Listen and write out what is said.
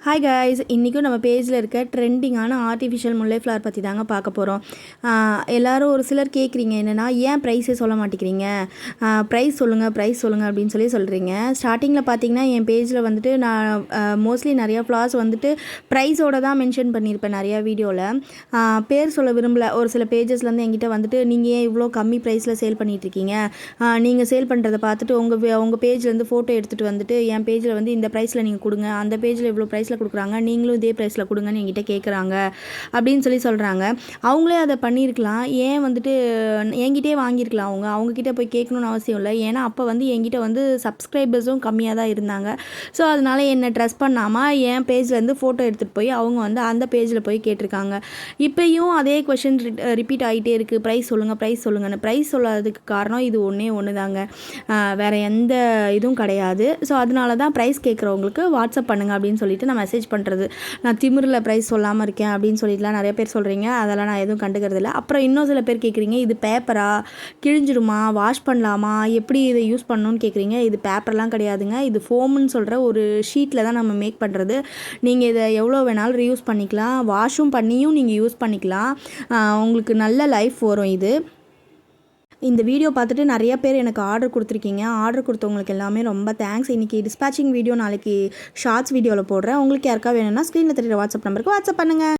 Hi guys, இன்றைக்கும் நம்ம பேஜில் இருக்க ட்ரெண்டிங்கான ஆர்டிஃபிஷியல் முல்லை ஃப்ளவர் பற்றி தாங்க பார்க்க போகிறோம். எல்லோரும் ஒரு சிலர் கேட்குறீங்க, என்னென்னா ஏன் ப்ரைஸே சொல்ல மாட்டேங்கிறீங்க, ப்ரைஸ் சொல்லுங்கள் அப்படின்னு சொல்கிறீங்க. ஸ்டார்டிங்கில் பார்த்தீங்கன்னா என் பேஜில் வந்துட்டு நான் மோஸ்ட்லி நிறையா ஃப்ளவர்ஸ் வந்துட்டு ப்ரைஸோடு தான் மென்ஷன் பண்ணியிருப்பேன் நிறையா வீடியோவில். பேர் சொல்ல விரும்பல. ஒரு சில பேஜஸ்லேருந்து என்கிட்ட வந்துட்டு நீங்கள் ஏன் இவ்வளோ கம்மி ப்ரைஸில் சேல் பண்ணிகிட்ருக்கீங்க, நீங்கள் சேல் பண்ணுறதை பார்த்துட்டு உங்கள் பேஜ்லேருந்து ஃபோட்டோ எடுத்துகிட்டு வந்துட்டு என் பேஜில் வந்து இந்த ப்ரைஸில் நீங்கள் கொடுங்க, அந்த பேஜில் இவ்வளோ ப்ரைஸில் கொடுக்குறாங்க, நீங்களும் இதே ப்ரைஸில் கொடுங்கன்னு என்கிட்ட கேட்குறாங்க அப்படின்னு சொல்கிறாங்க. அவங்களே அதை பண்ணியிருக்கலாம், ஏன் வந்துட்டு என்கிட்டே வாங்கியிருக்கலாம். அவங்கக்கிட்ட போய் கேட்கணுன்னு அவசியம் இல்லை. ஏன்னா அப்போ வந்து என்கிட்ட வந்து சப்ஸ்கிரைபர்ஸும் கம்மியாக தான் இருந்தாங்க. ஸோ அதனால் என்னை ட்ரெஸ் பண்ணாமல் என் பேஜ்லேருந்து ஃபோட்டோ எடுத்துகிட்டு போய் அவங்க வந்து அந்த பேஜில் போய் கேட்டிருக்காங்க. இப்போயும் அதே கொஷின் ரிப்பீட் ஆகிட்டே இருக்குது, ப்ரைஸ் சொல்லுங்கன்னு. ப்ரைஸ் சொல்லாததுக்கு காரணம் இது ஒன்று தாங்க, வேறு எந்த இதுவும் கிடையாது. ஸோ அதனால தான் ப்ரைஸ் கேட்குறவங்களுக்கு வாட்ஸ்அப் பண்ணுங்கள் அப்படின்னு சொல்லிட்டு நான் மெசேஜ் பண்ணுறது. நான் திமிரில் ப்ரைஸ் சொல்லாமல் இருக்கேன் அப்படின்னு சொல்லிட்டுலாம் நிறைய பேர் சொல்கிறீங்க. அதெல்லாம் நான் எதுவும் கண்டுக்கிறது இல்லை. அப்புறம் இன்னும் சில பேர் கேட்குறீங்க, இது பேப்பரா, கிழிஞ்சிருமா, வாஷ் பண்ணலாமா, எப்படி இதை யூஸ் பண்ணணும்னு கேட்குறீங்க. இது பேப்பர்லாம் கிடையாதுங்க, இது ஃபோம்னு சொல்கிற ஒரு ஷீட்டில் தான் நம்ம மேக் பண்ணுறது. நீங்கள் இதை எவ்வளோ வேணாலும் ரீயூஸ் பண்ணிக்கலாம், வாஷும் பண்ணியும் நீங்கள் யூஸ் பண்ணிக்கலாம். உங்களுக்கு நல்ல லைஃப் வரும். இந்த வீடியோ பார்த்துட்டு நிறைய பேர் எனக்கு ஆர்டர் கொடுத்துருக்கீங்க. ஆர்டர் கொடுத்தவங்களுக்கு எல்லாமே ரொம்ப தேங்க்ஸ். இன்றைக்கி டிஸ்பேச்சிங் வீடியோ நாளைக்கு ஷார்ட்ஸ் வீடியோவில் போடுறேன். உங்களுக்கு யாருக்கா வேணும்னா ஸ்க்ரீனில் தெரியுற வாட்ஸ்அப் நம்பருக்கு வாட்ஸ்அப் பண்ணுங்கள்.